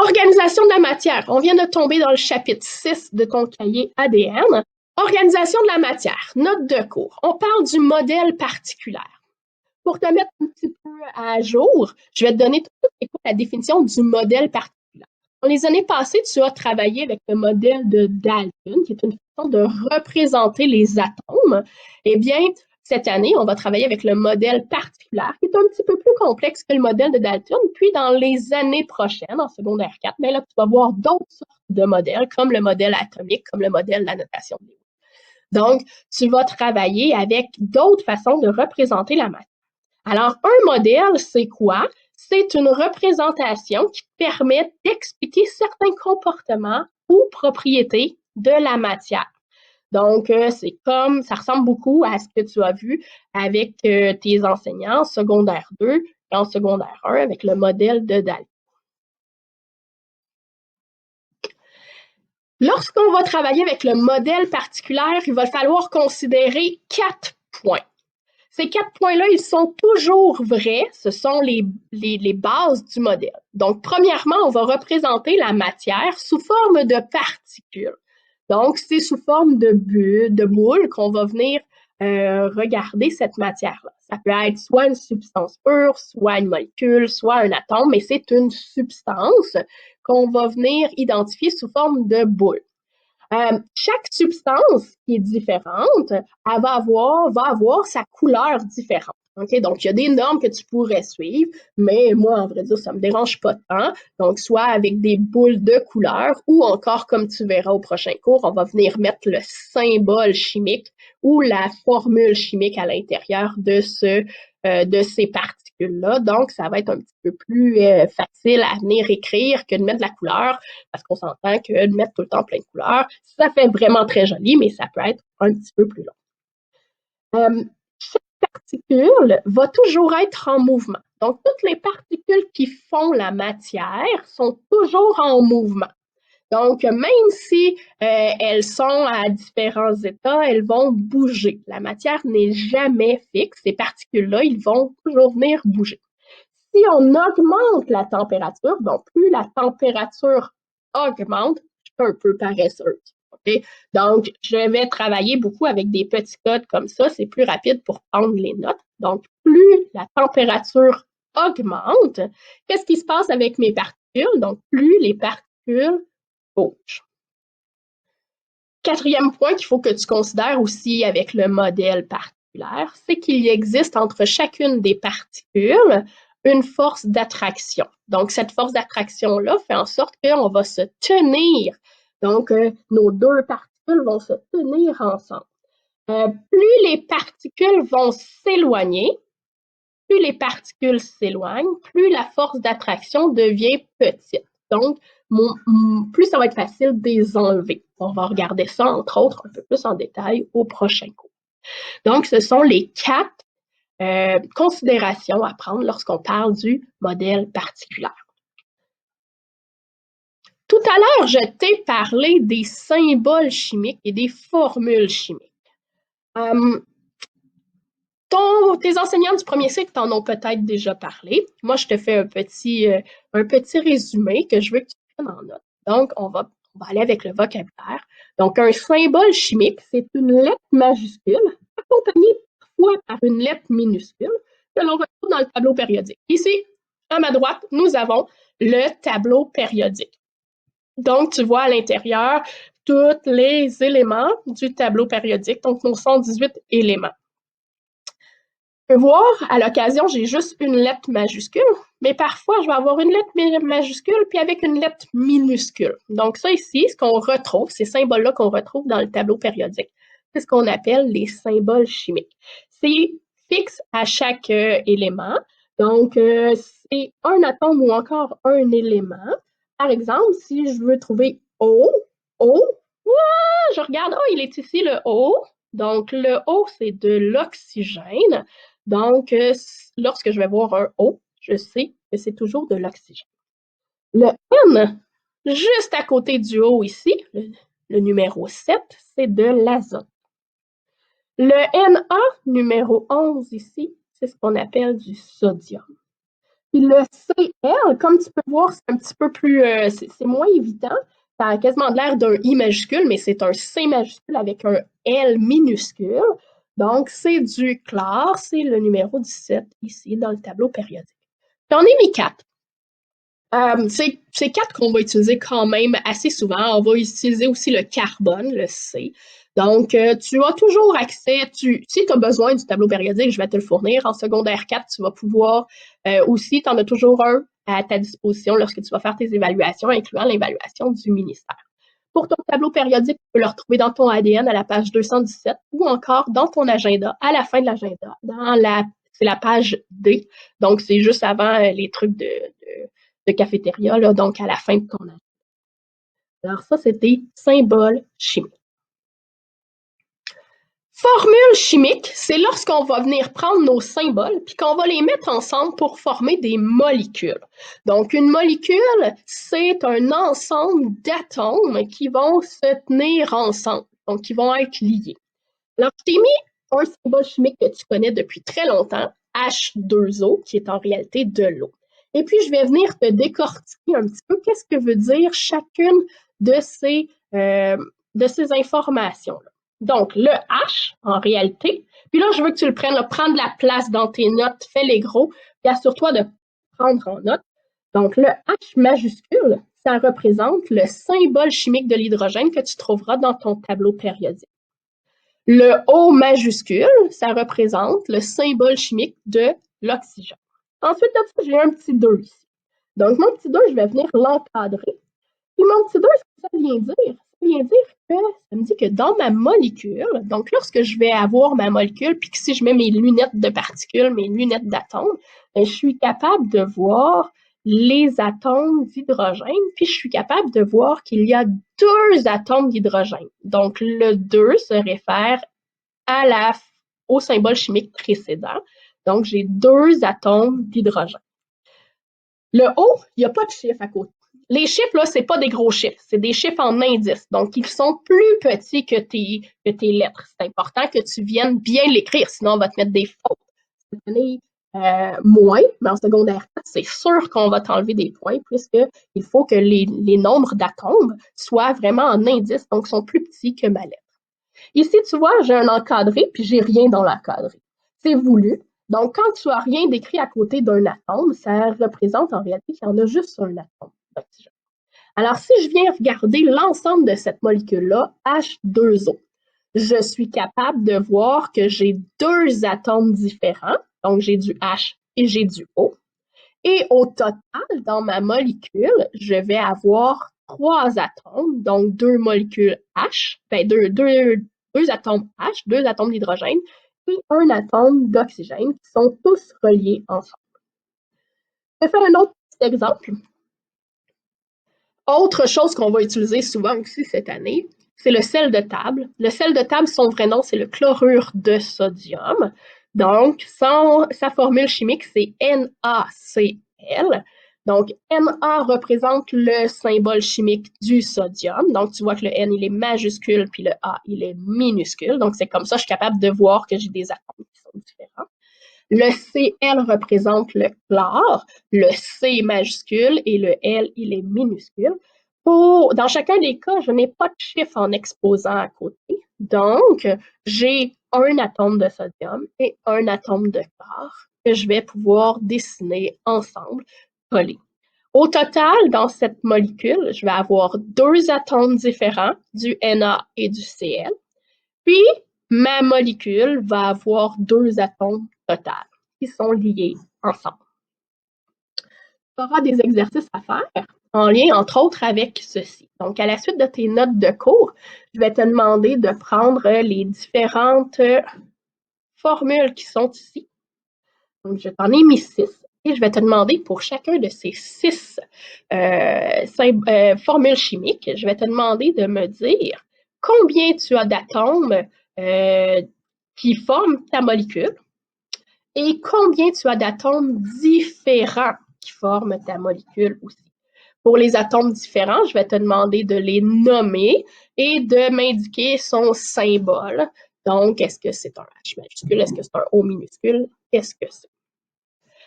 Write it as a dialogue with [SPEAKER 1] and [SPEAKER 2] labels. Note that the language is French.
[SPEAKER 1] Organisation de la matière. On vient de tomber dans le chapitre 6 de ton cahier ADN. Organisation de la matière. Note de cours. On parle du modèle particulaire. Pour te mettre un petit peu à jour, je vais te donner tout de suite la définition du modèle particulier. Dans les années passées, tu as travaillé avec le modèle de Dalton, qui est une façon de représenter les atomes. Eh bien, cette année, on va travailler avec le modèle particulier, qui est un petit peu plus complexe que le modèle de Dalton. Puis, dans les années prochaines, en secondaire 4, bien là, tu vas voir d'autres sortes de modèles, comme le modèle atomique, comme le modèle de la notation de Lewis. Donc, tu vas travailler avec d'autres façons de représenter la matière. Alors, un modèle, c'est quoi? C'est une représentation qui permet d'expliquer certains comportements ou propriétés de la matière. Donc, c'est comme, ça ressemble beaucoup à ce que tu as vu avec tes enseignants en secondaire 2 et en secondaire 1 avec le modèle de Dalton. Lorsqu'on va travailler avec le modèle particulier, il va falloir considérer 4 points. Ces 4 points-là, ils sont toujours vrais. Ce sont les bases du modèle. Donc, premièrement, on va représenter la matière sous forme de particules. Donc, c'est sous forme de boules qu'on va venir regarder cette matière-là. Ça peut être soit une substance pure, soit une molécule, soit un atome, mais c'est une substance qu'on va venir identifier sous forme de boule. Chaque substance qui est différente, elle va avoir sa couleur différente. Okay? Donc, il y a des normes que tu pourrais suivre, mais moi, en vrai dire, ça ne me dérange pas tant. Donc, soit avec des boules de couleur ou encore, comme tu verras au prochain cours, on va venir mettre le symbole chimique ou la formule chimique à l'intérieur de ces particules-là. Donc, ça va être un petit peu plus facile à venir écrire que de mettre de la couleur, parce qu'on s'entend que de mettre tout le temps plein de couleurs, ça fait vraiment très joli, mais ça peut être un petit peu plus long. Chaque particule va toujours être en mouvement. Donc, toutes les particules qui font la matière sont toujours en mouvement. Donc, même si elles sont à différents états, elles vont bouger. La matière n'est jamais fixe. Ces particules-là, ils vont toujours venir bouger. Si on augmente la température, donc plus la température augmente, je suis un peu paresseuse. Okay? Donc, je vais travailler beaucoup avec des petits codes comme ça. C'est plus rapide pour prendre les notes. Donc, plus la température augmente, qu'est-ce qui se passe avec mes particules? Donc, plus les particules bougent. Quatrième point qu'il faut que tu considères aussi avec le modèle particulaire, c'est qu'il existe entre chacune des particules une force d'attraction. Donc, cette force d'attraction-là fait en sorte qu'on va se tenir. Donc, nos deux particules vont se tenir ensemble. Plus les particules vont s'éloigner, plus les particules s'éloignent, plus la force d'attraction devient petite. Donc, plus ça va être facile de les enlever. On va regarder ça, entre autres, un peu plus en détail au prochain cours. Donc, ce sont les 4 considérations à prendre lorsqu'on parle du modèle particulaire. Tout à l'heure, je t'ai parlé des symboles chimiques et des formules chimiques. Tes enseignants du premier cycle t'en ont peut-être déjà parlé. Moi, je te fais un petit résumé que je veux que tu prennes en note. Donc, on va aller avec le vocabulaire. Donc, un symbole chimique, c'est une lettre majuscule accompagnée parfois par une lettre minuscule que l'on retrouve dans le tableau périodique. Ici, à ma droite, nous avons le tableau périodique. Donc, tu vois à l'intérieur tous les éléments du tableau périodique, donc nos 118 éléments. Tu peux voir, à l'occasion, j'ai juste une lettre majuscule, mais parfois, je vais avoir une lettre majuscule puis avec une lettre minuscule. Donc, ça ici, ce qu'on retrouve, ces symboles-là qu'on retrouve dans le tableau périodique, c'est ce qu'on appelle les symboles chimiques. C'est fixe à chaque élément. Donc, c'est un atome ou encore un élément. Par exemple, si je veux trouver O, je regarde, il est ici le O. Donc, le O, c'est de l'oxygène. Donc, lorsque je vais voir un O, je sais que c'est toujours de l'oxygène. Le N, juste à côté du O ici, le numéro 7, c'est de l'azote. Le Na, numéro 11 ici, c'est ce qu'on appelle du sodium. Puis le CL, comme tu peux voir, c'est un petit peu plus, c'est moins évident. Ça a quasiment l'air d'un I majuscule, mais c'est un C majuscule avec un L minuscule. Donc, c'est du chlore, c'est le numéro 17 ici dans le tableau périodique. J'en ai mis 4. C'est 4 qu'on va utiliser quand même assez souvent. On va utiliser aussi le carbone, le C. Donc, tu as toujours accès, si tu as besoin du tableau périodique, je vais te le fournir. En secondaire 4, tu vas pouvoir aussi, tu en as toujours un à ta disposition lorsque tu vas faire tes évaluations, incluant l'évaluation du ministère. Pour ton tableau périodique, tu peux le retrouver dans ton ADN à la page 217 ou encore dans ton agenda, à la fin de l'agenda, c'est la page D. Donc, c'est juste avant les trucs de cafétéria, là, donc à la fin de ton agenda. Alors, ça, c'était symboles chimiques. Formule chimique, c'est lorsqu'on va venir prendre nos symboles puis qu'on va les mettre ensemble pour former des molécules. Donc, une molécule, c'est un ensemble d'atomes qui vont se tenir ensemble, donc qui vont être liés. Alors, je t'ai mis un symbole chimique que tu connais depuis très longtemps, H2O, qui est en réalité de l'eau. Et puis, je vais venir te décortiquer un petit peu qu'est-ce que veut dire chacune de ces informations-là. Donc, le H, en réalité, puis là, je veux que tu le prennes, là, prendre la place dans tes notes, fais-les gros, puis assure-toi de prendre en note. Donc, le H majuscule, ça représente le symbole chimique de l'hydrogène que tu trouveras dans ton tableau périodique. Le O majuscule, ça représente le symbole chimique de l'oxygène. Ensuite de ça, j'ai un petit 2 ici. Donc, mon petit 2, je vais venir l'encadrer. Puis mon petit 2, ce que ça vient dire? Ça vient dire que ça me dit que dans ma molécule, donc lorsque je vais avoir ma molécule, puis que si je mets mes lunettes de particules, mes lunettes d'atomes, je suis capable de voir les atomes d'hydrogène, puis je suis capable de voir qu'il y a 2 atomes d'hydrogène. Donc, le 2 se réfère au symbole chimique précédent. Donc, j'ai 2 atomes d'hydrogène. Le O, il n'y a pas de chiffre à côté. Les chiffres, là, c'est pas des gros chiffres, c'est des chiffres en indices. Donc, ils sont plus petits que tes lettres. C'est important que tu viennes bien l'écrire, sinon on va te mettre des fautes. Cette année, moins, mais en secondaire 4, c'est sûr qu'on va t'enlever des points puisqu'il faut que les nombres d'atomes soient vraiment en indices, donc sont plus petits que ma lettre. Ici, tu vois, j'ai un encadré, puis j'ai rien dans l'encadré. C'est voulu. Donc, quand tu as rien d'écrit à côté d'un atome, ça représente en réalité qu'il y en a juste un atome d'oxygène. Alors, si je viens regarder l'ensemble de cette molécule-là, H2O, je suis capable de voir que j'ai 2 atomes différents. Donc, j'ai du H et j'ai du O. Et au total, dans ma molécule, je vais avoir 3 atomes, donc 2 molécules H, deux atomes H, 2 atomes d'hydrogène et un atome d'oxygène qui sont tous reliés ensemble. Je vais faire un autre petit exemple. Autre chose qu'on va utiliser souvent aussi cette année, c'est le sel de table. Le sel de table, son vrai nom, c'est le chlorure de sodium. Donc, sa formule chimique, c'est NaCl. Donc, Na représente le symbole chimique du sodium. Donc, tu vois que le N, il est majuscule, puis le A, il est minuscule. Donc, c'est comme ça que je suis capable de voir que j'ai des atomes qui sont différents. Le Cl représente le chlore, le C majuscule et le L, il est minuscule. Dans chacun des cas, je n'ai pas de chiffre en exposant à côté. Donc, j'ai un atome de sodium et un atome de chlore que je vais pouvoir dessiner ensemble, collés. Au total, dans cette molécule, je vais avoir 2 atomes différents, du Na et du Cl. Puis, ma molécule va avoir 2 atomes total qui sont liés ensemble. Tu auras des exercices à faire en lien, entre autres, avec ceci. Donc, à la suite de tes notes de cours, je vais te demander de prendre les différentes formules qui sont ici. Donc, je t'en ai mis 6. Et je vais te demander pour chacun de ces 6 formules chimiques, je vais te demander de me dire combien tu as d'atomes qui forment ta molécule et combien tu as d'atomes différents qui forment ta molécule aussi. Pour les atomes différents, je vais te demander de les nommer et de m'indiquer son symbole. Donc, est-ce que c'est un H majuscule? Est-ce que c'est un O minuscule? Qu'est-ce que c'est?